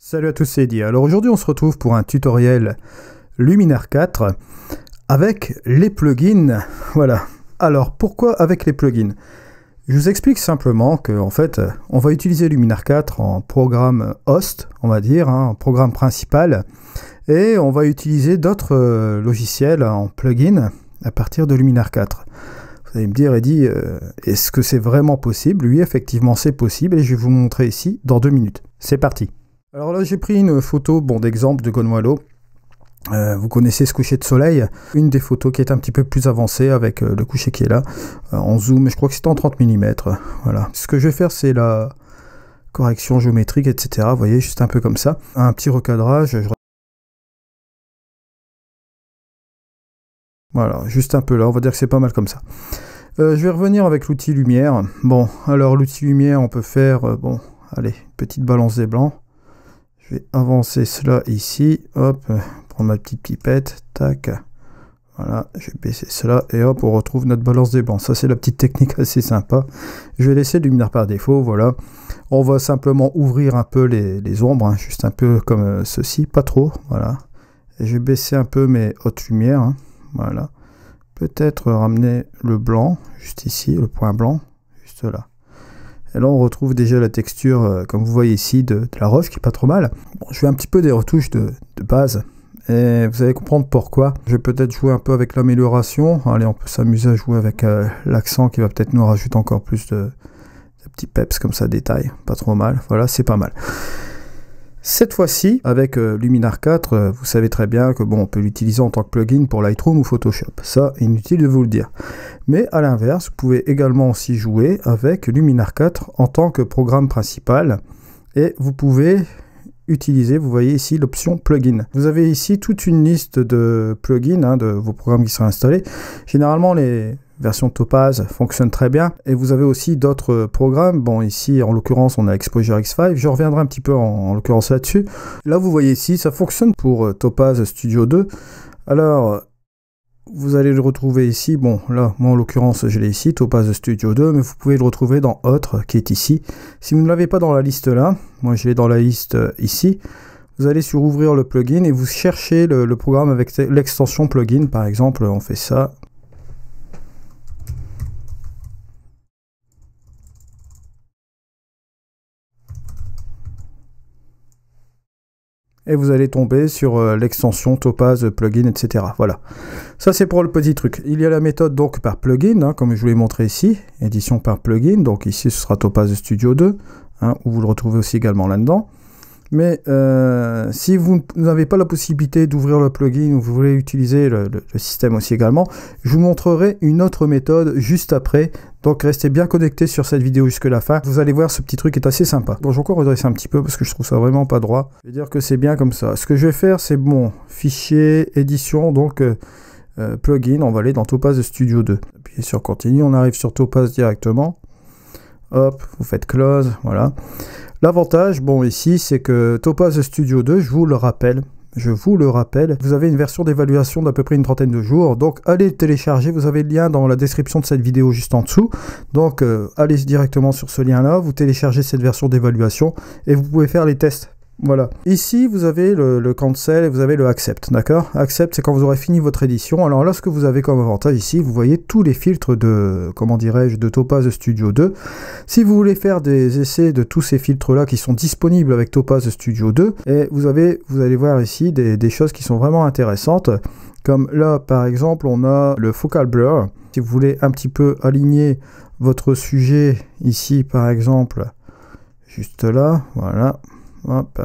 Salut à tous, c'est Eddie. Alors aujourd'hui on se retrouve pour un tutoriel Luminar 4 avec les plugins. Voilà. Alors pourquoi avec les plugins? Je vous explique simplement que en fait on va utiliser Luminar 4 en programme host, on va dire, en programme principal, et on va utiliser d'autres logiciels en plugin à partir de Luminar 4. Vous allez me dire, Eddie, est-ce que c'est vraiment possible? Oui, effectivement c'est possible et je vais vous montrer ici dans 2 minutes. C'est parti. Alors là, j'ai pris une photo d'exemple de Gonwalo. Vous connaissez ce coucher de soleil. Une des photos qui est un petit peu plus avancée avec le coucher qui est là. En zoom, je crois que c'est en 30 mm. Voilà. Ce que je vais faire, c'est la correction géométrique, etc. Vous voyez, juste un peu comme ça. Un petit recadrage. Voilà, juste un peu là. On va dire que c'est pas mal comme ça. Je vais revenir avec l'outil lumière. Bon, alors l'outil lumière, on peut faire, allez, une petite balance des blancs. Je vais avancer cela ici, hop, prendre ma petite pipette, tac, voilà, je vais baisser cela, et hop, on retrouve notre balance des blancs. Ça, c'est la petite technique assez sympa. Je vais laisser Luminar par défaut, voilà. On va simplement ouvrir un peu les ombres, hein, juste un peu comme ceci, pas trop, voilà. Et je vais baisser un peu mes hautes lumières, hein, voilà. Peut-être ramener le blanc, juste ici, le point blanc, juste là. Et là, on retrouve déjà la texture, comme vous voyez ici, de la roche, qui est pas trop mal. Bon, je fais un petit peu des retouches de base, et vous allez comprendre pourquoi. Je vais peut-être jouer un peu avec l'amélioration. Allez, on peut s'amuser à jouer avec l'accent, qui va peut-être nous rajouter encore plus de petits peps, comme ça, détail. Pas trop mal. Voilà, c'est pas mal. Cette fois-ci, avec Luminar 4, vous savez très bien que on peut l'utiliser en tant que plugin pour Lightroom ou Photoshop. Ça, inutile de vous le dire. Mais à l'inverse, vous pouvez également aussi jouer avec Luminar 4 en tant que programme principal. Et vous pouvez utiliser, vous voyez ici, l'option plugin. Vous avez ici toute une liste de plugins, hein, de vos programmes qui sont installés. Généralement, les version Topaz fonctionne très bien, et vous avez aussi d'autres programmes. Bon, ici en l'occurrence on a Exposure X5, je reviendrai un petit peu en l'occurrence là-dessus. Là vous voyez ici, ça fonctionne pour Topaz Studio 2. Alors vous allez le retrouver ici, bon là moi en l'occurrence je l'ai ici, Topaz Studio 2, mais vous pouvez le retrouver dans Autre qui est ici. Si vous ne l'avez pas dans la liste là, moi je l'ai dans la liste ici, vous allez sur ouvrir le plugin et vous cherchez le programme avec l'extension plugin. Par exemple on fait ça. Et vous allez tomber sur l'extension Topaz plugin, etc. Voilà. Ça, c'est pour le petit truc. Il y a la méthode donc par plugin, hein, comme je vous l'ai montré ici. Édition par plugin. Donc ici, ce sera Topaz Studio 2, hein, où vous le retrouvez aussi également là-dedans. Mais si vous n'avez pas la possibilité d'ouvrir le plugin ou vous voulez utiliser le système aussi également, je vous montrerai une autre méthode juste après. Donc restez bien connectés sur cette vidéo jusqu'à la fin. Vous allez voir, ce petit truc est assez sympa. Bon, je vais encore redresser un petit peu parce que je trouve ça vraiment pas droit. Je vais dire que c'est bien comme ça. Ce que je vais faire, c'est fichier, édition, donc plugin. On va aller dans Topaz Studio 2. Appuyez sur continue, on arrive sur Topaz directement. Hop, vous faites close, voilà. L'avantage, ici, c'est que Topaz Studio 2, je vous le rappelle, vous avez une version d'évaluation d'à peu près une trentaine de jours, donc allez le télécharger, vous avez le lien dans la description de cette vidéo juste en dessous, donc allez directement sur ce lien-là, vous téléchargez cette version d'évaluation, et vous pouvez faire les tests. Voilà. Ici, vous avez le cancel et vous avez le accept, d'accord? Accept, c'est quand vous aurez fini votre édition. Alors là, ce que vous avez comme avantage ici, vous voyez tous les filtres de, de Topaz Studio 2. Si vous voulez faire des essais de tous ces filtres-là qui sont disponibles avec Topaz Studio 2, et vous allez voir ici des choses qui sont vraiment intéressantes. Comme là, par exemple, on a le focal blur. Si vous voulez un petit peu aligner votre sujet ici, par exemple, juste là, voilà. Hop.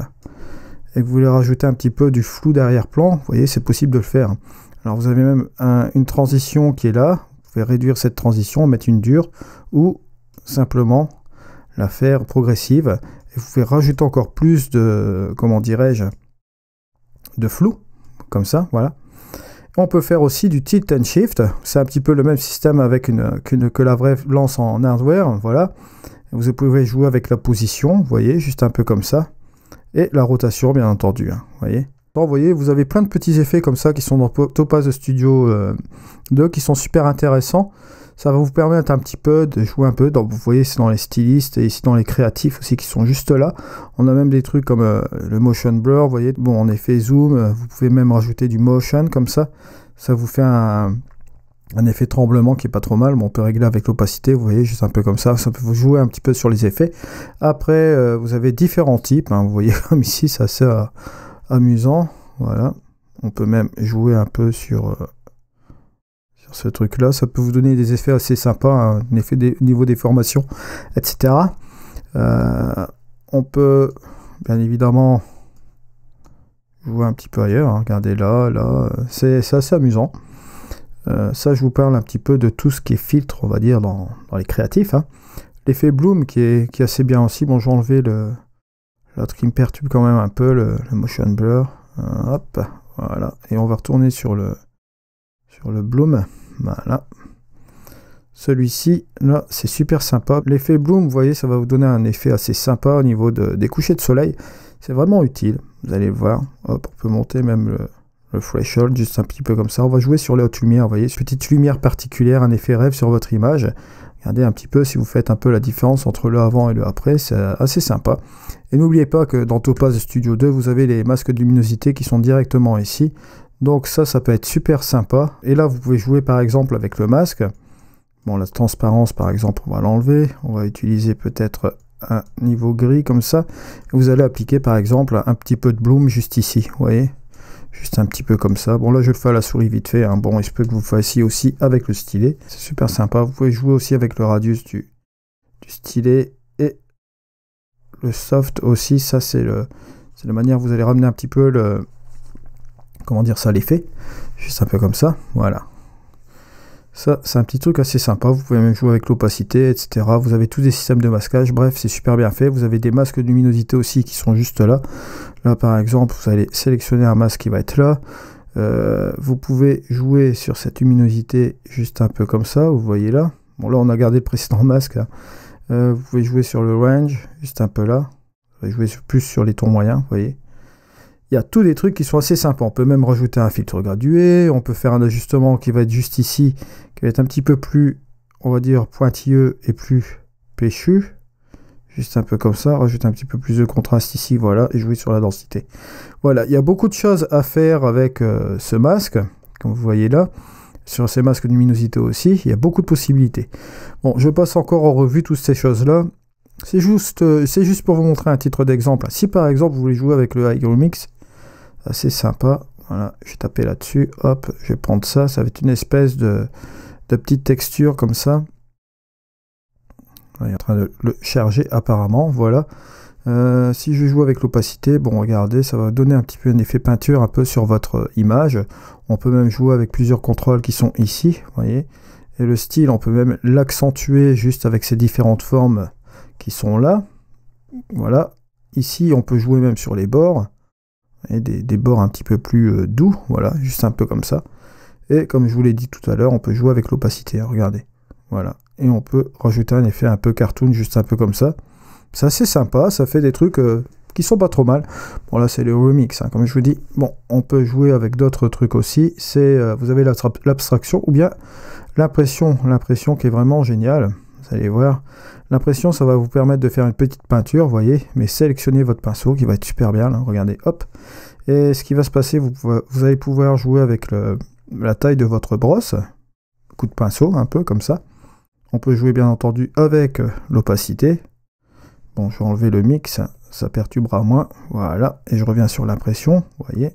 Et que vous voulez rajouter un petit peu du flou d'arrière-plan, vous voyez, c'est possible de le faire. Alors vous avez même une transition qui est là, vous pouvez réduire cette transition, mettre une dure, ou simplement la faire progressive, et vous pouvez rajouter encore plus de, de flou, comme ça, voilà. On peut faire aussi du tilt and shift, c'est un petit peu le même système avec que la vraie lance en hardware, voilà. Vous pouvez jouer avec la position, vous voyez, juste un peu comme ça. Et la rotation, bien entendu, hein, voyez. Donc, vous voyez, vous avez plein de petits effets comme ça qui sont dans Topaz Studio 2 qui sont super intéressants. Ça va vous permettre un petit peu de jouer un peu. Vous voyez, c'est dans les stylistes et ici dans les créatifs aussi qui sont juste là. On a même des trucs comme le motion blur, vous voyez. Bon, en effet zoom, vous pouvez même rajouter du motion comme ça. Ça vous fait un effet tremblement qui est pas trop mal. Bon, on peut régler avec l'opacité, vous voyez, juste un peu comme ça. Ça peut vous jouer un petit peu sur les effets. Après, vous avez différents types. Hein, vous voyez, comme ici, c'est assez amusant. Voilà. On peut même jouer un peu sur ce truc-là. Ça peut vous donner des effets assez sympas, hein, un effet niveau déformation, etc. On peut, bien évidemment, jouer un petit peu ailleurs. Hein. Regardez là, c'est assez amusant. Ça, je vous parle un petit peu de tout ce qui est filtre, on va dire, dans les créatifs. Hein. L'effet Bloom qui est assez bien aussi. Bon, je vais enlever l'autre qui me perturbe quand même un peu, le motion blur. Hop, voilà. Et on va retourner sur le Bloom. Voilà. Celui-ci, là, c'est super sympa. L'effet Bloom, vous voyez, ça va vous donner un effet assez sympa au niveau des couchers de soleil. C'est vraiment utile. Vous allez le voir. Hop, on peut monter même le threshold, juste un petit peu comme ça. On va jouer sur les hautes lumières, vous voyez, petite lumière particulière, un effet rêve sur votre image. Regardez un petit peu si vous faites un peu la différence entre le avant et le après, c'est assez sympa. Et n'oubliez pas que dans Topaz Studio 2, vous avez les masques de luminosité qui sont directement ici. Donc ça peut être super sympa. Et là, vous pouvez jouer par exemple avec le masque. Bon, la transparence par exemple, on va l'enlever. On va utiliser peut-être un niveau gris comme ça. Vous allez appliquer par exemple un petit peu de bloom juste ici, vous voyez. Juste un petit peu comme ça. Bon, là, je le fais à la souris vite fait. Hein. Bon, il se peut que vous le fassiez aussi avec le stylet. C'est super sympa. Vous pouvez jouer aussi avec le radius du stylet et le soft aussi. Ça, c'est la manière vous allez ramener un petit peu comment dire ça, l'effet. Juste un peu comme ça. Voilà. Ça, c'est un petit truc assez sympa. Vous pouvez même jouer avec l'opacité, etc. Vous avez tous des systèmes de masquage. Bref, c'est super bien fait. Vous avez des masques de luminosité aussi qui sont juste là. Là, par exemple, vous allez sélectionner un masque qui va être là. Vous pouvez jouer sur cette luminosité juste un peu comme ça. Vous voyez là. Bon, là, on a gardé le précédent masque. Hein. Vous pouvez jouer sur le range, juste un peu là. Vous pouvez jouer plus sur les tons moyens, vous voyez. Il y a tous des trucs qui sont assez sympas. On peut même rajouter un filtre gradué. On peut faire un ajustement qui va être juste ici, qui va être un petit peu plus, on va dire, pointilleux et plus péchu. Juste un peu comme ça. Rajouter un petit peu plus de contraste ici, voilà, et jouer sur la densité. Voilà, il y a beaucoup de choses à faire avec ce masque, comme vous voyez là. Sur ces masques de luminosité aussi, il y a beaucoup de possibilités. Bon, je passe encore en revue toutes ces choses-là. C'est juste pour vous montrer un titre d'exemple. Si par exemple vous voulez jouer avec le Hygromix, assez sympa. Voilà, je vais taper là-dessus. Hop, je vais prendre ça. Ça va être une espèce de petite texture comme ça. Il est en train de le charger apparemment. Voilà. Si je joue avec l'opacité, bon, regardez, ça va donner un petit peu un effet peinture un peu sur votre image. On peut même jouer avec plusieurs contrôles qui sont ici, vous voyez. Et le style, on peut même l'accentuer juste avec ces différentes formes qui sont là. Voilà. Ici, on peut jouer même sur les bords. Et des bords un petit peu plus doux, voilà, juste un peu comme ça. Et comme je vous l'ai dit tout à l'heure, on peut jouer avec l'opacité, hein, regardez. Voilà. Et on peut rajouter un effet un peu cartoon, juste un peu comme ça. C'est assez sympa, ça fait des trucs qui sont pas trop mal. Bon, là, c'est le remix, hein, comme je vous dis. Bon, on peut jouer avec d'autres trucs aussi. Vous avez l'abstraction ou bien l'impression qui est vraiment géniale. Vous allez voir. L'impression, ça va vous permettre de faire une petite peinture, vous voyez, mais sélectionnez votre pinceau qui va être super bien, là, regardez, hop. Et ce qui va se passer, vous allez pouvoir jouer avec la taille de votre brosse, coup de pinceau, un peu comme ça. On peut jouer bien entendu avec l'opacité. Bon, je vais enlever le mix, ça perturbera moins, voilà. Et je reviens sur l'impression, vous voyez.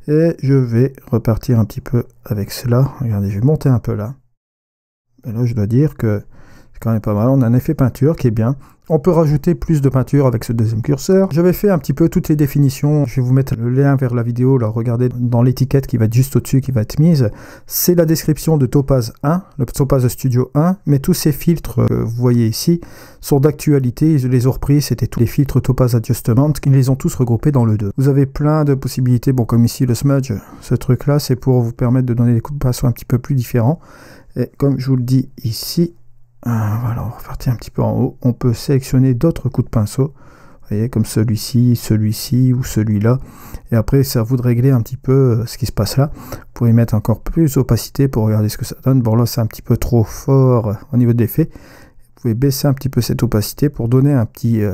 Et je vais repartir un petit peu avec cela. Regardez, je vais monter un peu là. Et là, je dois dire que c'est quand même pas mal. On a un effet peinture qui est bien. On peut rajouter plus de peinture avec ce deuxième curseur. J'avais fait un petit peu toutes les définitions. Je vais vous mettre le lien vers la vidéo. Là, regardez dans l'étiquette qui va être juste au-dessus, qui va être mise. C'est la description de Topaz 1, le Topaz Studio 1. Mais tous ces filtres que vous voyez ici sont d'actualité. Ils les ont repris. C'était tous les filtres Topaz Adjustment. Ils les ont tous regroupés dans le 2. Vous avez plein de possibilités. Bon, comme ici, le smudge. Ce truc-là, c'est pour vous permettre de donner des coups de pinceau un petit peu plus différents. Et comme je vous le dis ici, voilà, on va repartir un petit peu en haut. On peut sélectionner d'autres coups de pinceau. Vous voyez, comme celui-ci, celui-ci ou celui-là. Et après, c'est à vous de régler un petit peu ce qui se passe là. Vous pouvez mettre encore plus d'opacité pour regarder ce que ça donne. Bon, là, c'est un petit peu trop fort au niveau de l'effet. Vous pouvez baisser un petit peu cette opacité pour donner un petit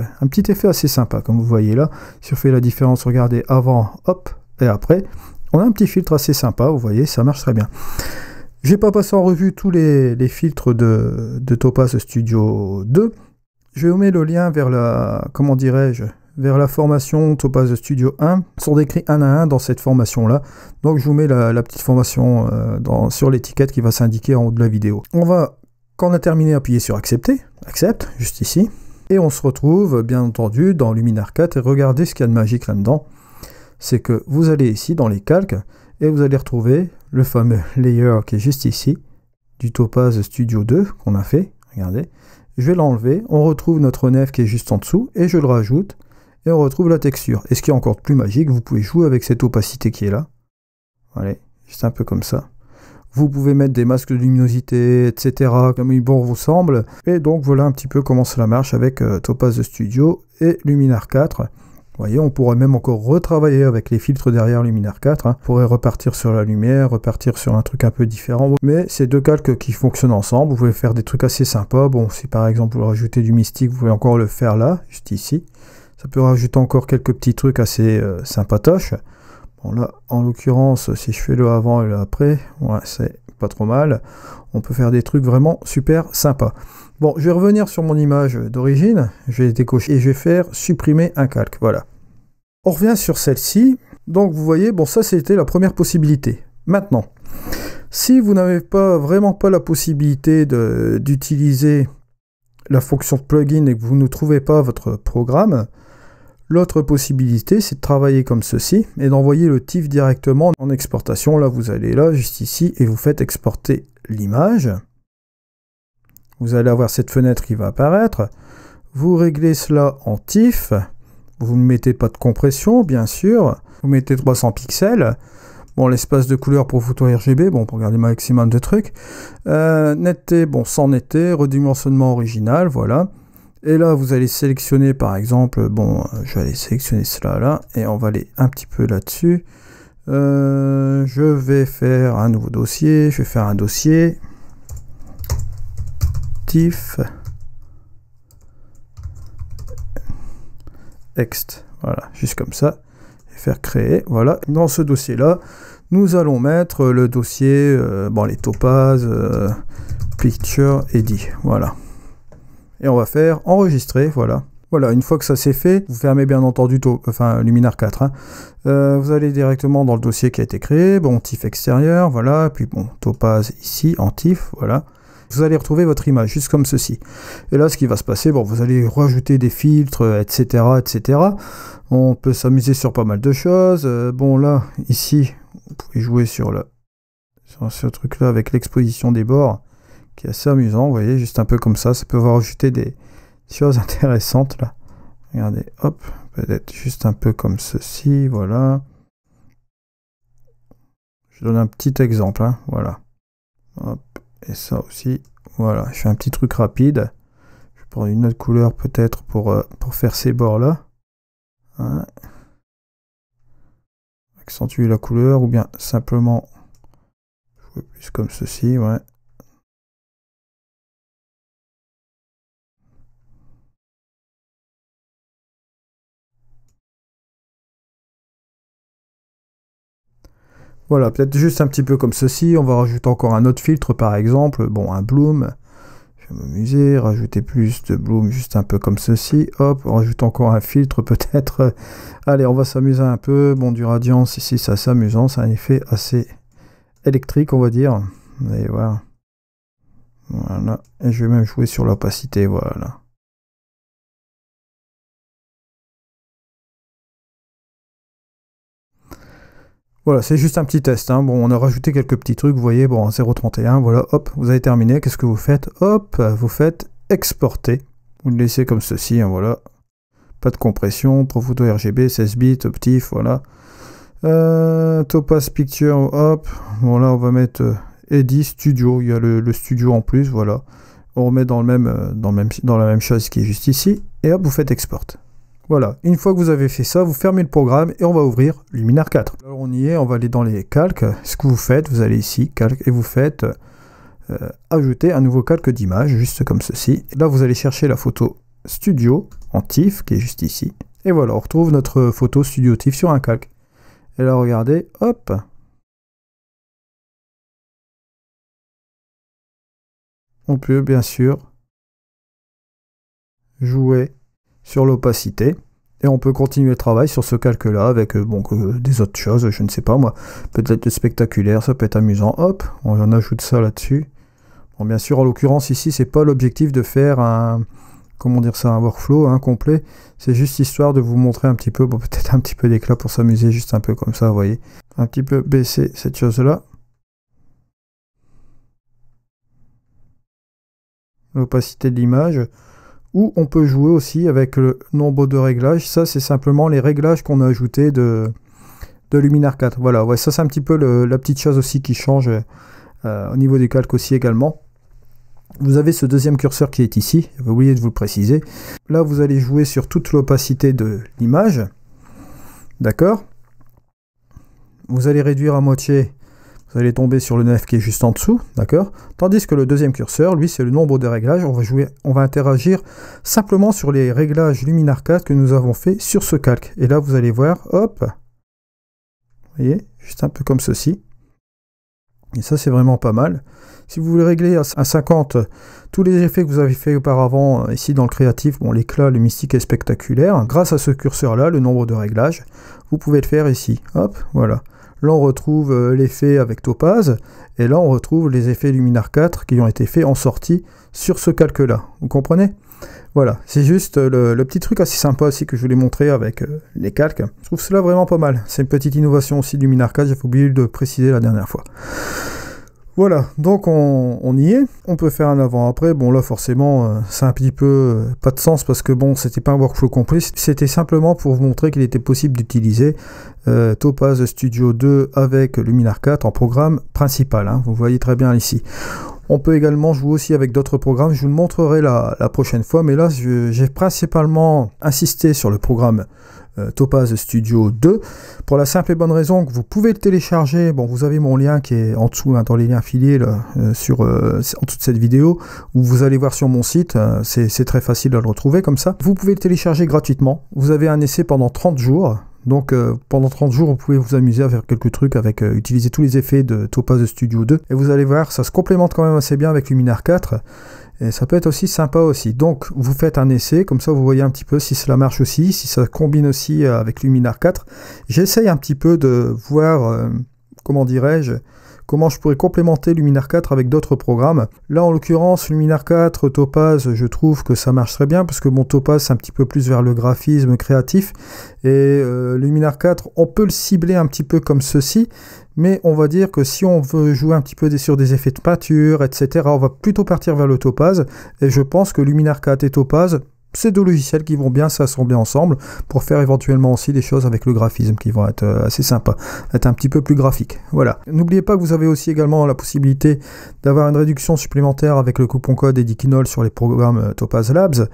effet assez sympa. Comme vous voyez là, si on fait la différence, regardez avant, hop, et après, on a un petit filtre assez sympa. Vous voyez, ça marche très bien. J'ai pas passé en revue tous les filtres de Topaz Studio 2. Je vous mets le lien vers la, comment dirais-je, vers la formation Topaz Studio 1. Ils sont décrits un à un dans cette formation-là. Donc je vous mets la petite formation sur l'étiquette qui va s'indiquer en haut de la vidéo. On va, quand on a terminé, appuyer sur accepter. Accepte, juste ici. Et on se retrouve, bien entendu, dans Luminar 4. Et regardez ce qu'il y a de magique là-dedans. C'est que vous allez ici, dans les calques, et vous allez retrouver le fameux layer qui est juste ici, du Topaz Studio 2 qu'on a fait. Regardez. Je vais l'enlever, on retrouve notre nef qui est juste en dessous, et je le rajoute, et on retrouve la texture. Et ce qui est encore plus magique, vous pouvez jouer avec cette opacité qui est là. Voilà, juste un peu comme ça. Vous pouvez mettre des masques de luminosité, etc., comme il bon vous semble. Et donc voilà un petit peu comment cela marche avec Topaz Studio et Luminar 4. Vous voyez, on pourrait même encore retravailler avec les filtres derrière Luminar 4. On pourrait repartir sur la lumière, repartir sur un truc un peu différent. Mais c'est deux calques qui fonctionnent ensemble. Vous pouvez faire des trucs assez sympas. Bon, si par exemple vous rajoutez du mystique, vous pouvez encore le faire là, juste ici. Ça peut rajouter encore quelques petits trucs assez sympatoches. Bon là, en l'occurrence, si je fais le avant et le après, ouais, c'est pas trop mal. On peut faire des trucs vraiment super sympas. Bon, je vais revenir sur mon image d'origine, je vais décocher et je vais faire supprimer un calque, voilà. On revient sur celle-ci, donc vous voyez, bon ça c'était la première possibilité. Maintenant, si vous n'avez vraiment pas la possibilité d'utiliser la fonction plugin et que vous ne trouvez pas votre programme, l'autre possibilité c'est de travailler comme ceci et d'envoyer le TIFF directement en exportation. Là vous allez là, juste ici, et vous faites exporter l'image. Vous allez avoir cette fenêtre qui va apparaître. Vous réglez cela en TIFF. Vous ne mettez pas de compression, bien sûr. Vous mettez 300 pixels. Bon, l'espace de couleur pour photo RGB, bon, pour garder maximum de trucs. Netteté, bon, sans netteté. Redimensionnement original, voilà. Et là, vous allez sélectionner, par exemple, bon, je vais aller sélectionner cela là. Et on va aller un petit peu là-dessus. Je vais faire un nouveau dossier. Je vais faire un dossier. TIFF Ext, voilà, juste comme ça, et faire créer, voilà. Dans ce dossier là, nous allons mettre le dossier, bon, les topazes, picture edit, voilà. Et on va faire enregistrer, voilà. Voilà, une fois que ça c'est fait, vous fermez bien entendu Luminar 4. Hein. Vous allez directement dans le dossier qui a été créé, bon, TIFF extérieur, voilà, puis bon, topaz ici, en TIFF, voilà. Vous allez retrouver votre image, juste comme ceci. Et là, ce qui va se passer, bon, vous allez rajouter des filtres, etc., etc. On peut s'amuser sur pas mal de choses. Bon, là, ici, vous pouvez jouer sur ce truc-là avec l'exposition des bords, qui est assez amusant, vous voyez, juste un peu comme ça. Ça peut vous rajouter des choses intéressantes, là. Regardez, hop, peut-être juste un peu comme ceci, voilà. Je donne un petit exemple, hein, voilà. Hop. Et ça aussi, voilà, je fais un petit truc rapide. Je vais prendre une autre couleur peut-être pour faire ces bords-là. Hein. Accentuer la couleur ou bien simplement jouer plus comme ceci, ouais. Voilà, peut-être juste un petit peu comme ceci. On va rajouter encore un autre filtre par exemple, bon, un bloom. Je vais m'amuser, rajouter plus de bloom, juste un peu comme ceci. Hop, on rajoute encore un filtre peut-être. Allez, on va s'amuser un peu. Bon, du radiance ici, c'est assez amusant. C'est un effet assez électrique, on va dire. Vous allez voir. Voilà. Et je vais même jouer sur l'opacité, voilà. Voilà, c'est juste un petit test. Hein. Bon, on a rajouté quelques petits trucs, vous voyez, bon, 0.31, voilà, hop, vous avez terminé. Qu'est-ce que vous faites? Hop, vous faites exporter. Vous le laissez comme ceci, hein, voilà. Pas de compression, Pro Photo RGB, 16 bits, optif, voilà. Topaz Picture, hop, bon là on va mettre Edit Studio, il y a le studio en plus, voilà. On remet dans la même chose qui est juste ici, et hop, vous faites export. Voilà, une fois que vous avez fait ça, vous fermez le programme et on va ouvrir Luminar 4. Alors on y est, on va aller dans les calques. Ce que vous faites, vous allez ici, calque, et vous faites ajouter un nouveau calque d'image, juste comme ceci. Là, vous allez chercher la photo Studio en TIFF, qui est juste ici. Et voilà, on retrouve notre photo Studio TIFF sur un calque. Et là, regardez, hop. On peut bien sûr jouer sur l'opacité. Et on peut continuer le travail sur ce calque-là avec des autres choses, je ne sais pas moi. Peut-être spectaculaire, ça peut être amusant. Hop, on ajoute ça là-dessus. Bon, bien sûr, en l'occurrence, ici, c'est pas l'objectif de faire un workflow complet. C'est juste histoire de vous montrer un petit peu, peut-être un petit peu d'éclat pour s'amuser, juste un peu comme ça, vous voyez. Un petit peu baisser cette chose-là. L'opacité de l'image. Ou on peut jouer aussi avec le nombre de réglages. Ça, c'est simplement les réglages qu'on a ajoutés de Luminar 4. Voilà, ouais, ça c'est un petit peu la petite chose aussi qui change au niveau du calque aussi également. Vous avez ce deuxième curseur qui est ici, j'avais oublié de vous le préciser. Là, vous allez jouer sur toute l'opacité de l'image. D'accord? Vous allez réduire à moitié. Vous allez tomber sur le 9 qui est juste en dessous, d'accord? Tandis que le deuxième curseur, lui, c'est le nombre de réglages. On va interagir simplement sur les réglages Luminar 4 que nous avons fait sur ce calque. Et là, vous allez voir, hop, vous voyez, juste un peu comme ceci. Et ça, c'est vraiment pas mal. Si vous voulez régler à 50 tous les effets que vous avez fait auparavant ici dans le créatif, bon, l'éclat, le mystique et spectaculaire, grâce à ce curseur-là, le nombre de réglages, vous pouvez le faire ici. Hop, voilà. Là, on retrouve l'effet avec Topaz, et là, on retrouve les effets Luminar 4 qui ont été faits en sortie sur ce calque-là. Vous comprenez? Voilà, c'est juste le petit truc assez sympa aussi que je voulais montrer avec les calques. Je trouve cela vraiment pas mal. C'est une petite innovation aussi de Luminar 4, j'ai oublié de préciser la dernière fois. Voilà, donc on y est. On peut faire un avant-après. Bon, là, forcément, c'est un petit peu pas de sens parce que bon, c'était pas un workflow complet. C'était simplement pour vous montrer qu'il était possible d'utiliser Topaz Studio 2 avec Luminar 4 en programme principal. Hein. Vous voyez très bien ici. On peut également jouer aussi avec d'autres programmes. Je vous le montrerai la prochaine fois. Mais là, j'ai principalement insisté sur le programme Topaz Studio 2 pour la simple et bonne raison que vous pouvez le télécharger. Bon, vous avez mon lien qui est en dessous dans les liens affiliés là, en dessous de cette vidéo, où vous allez voir sur mon site. C'est très facile de le retrouver comme ça. Vous pouvez le télécharger gratuitement. Vous avez un essai pendant 30 jours. Donc pendant 30 jours, vous pouvez vous amuser à faire quelques trucs avec utiliser tous les effets de Topaz Studio 2. Et vous allez voir, ça se complémente quand même assez bien avec Luminar 4. Et ça peut être aussi sympa aussi. Donc vous faites un essai, comme ça vous voyez un petit peu si cela marche aussi, si ça combine aussi avec Luminar 4. J'essaye un petit peu de voir, comment dirais-je, comment je pourrais complémenter Luminar 4 avec d'autres programmes. Là en l'occurrence Luminar 4, Topaz, je trouve que ça marche très bien parce que mon Topaz c'est un petit peu plus vers le graphisme créatif et Luminar 4 on peut le cibler un petit peu comme ceci, mais on va dire que si on veut jouer un petit peu sur des effets de peinture, etc., on va plutôt partir vers le Topaz, et je pense que Luminar 4 et Topaz, c'est deux logiciels qui vont bien s'assembler ensemble pour faire éventuellement aussi des choses avec le graphisme qui vont être assez sympas, être un petit peu plus graphiques. Voilà. N'oubliez pas que vous avez aussi également la possibilité d'avoir une réduction supplémentaire avec le coupon code Edikinol sur les programmes Topaz Labs,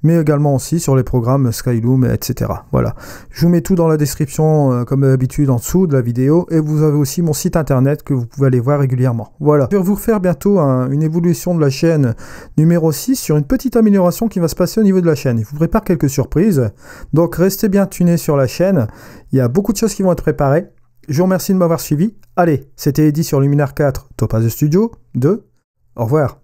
mais également aussi sur les programmes Skyloom, etc. Voilà. Je vous mets tout dans la description comme d'habitude en dessous de la vidéo, et vous avez aussi mon site internet que vous pouvez aller voir régulièrement. Voilà. Je vais vous refaire bientôt une évolution de la chaîne numéro 6 sur une petite amélioration qui va se passer au niveau de la chaîne. Il vous prépare quelques surprises, donc restez bien tunés sur la chaîne, il y a beaucoup de choses qui vont être préparées. Je vous remercie de m'avoir suivi. Allez, c'était Eddy sur Luminar 4 Topaz Studio 2. Au revoir.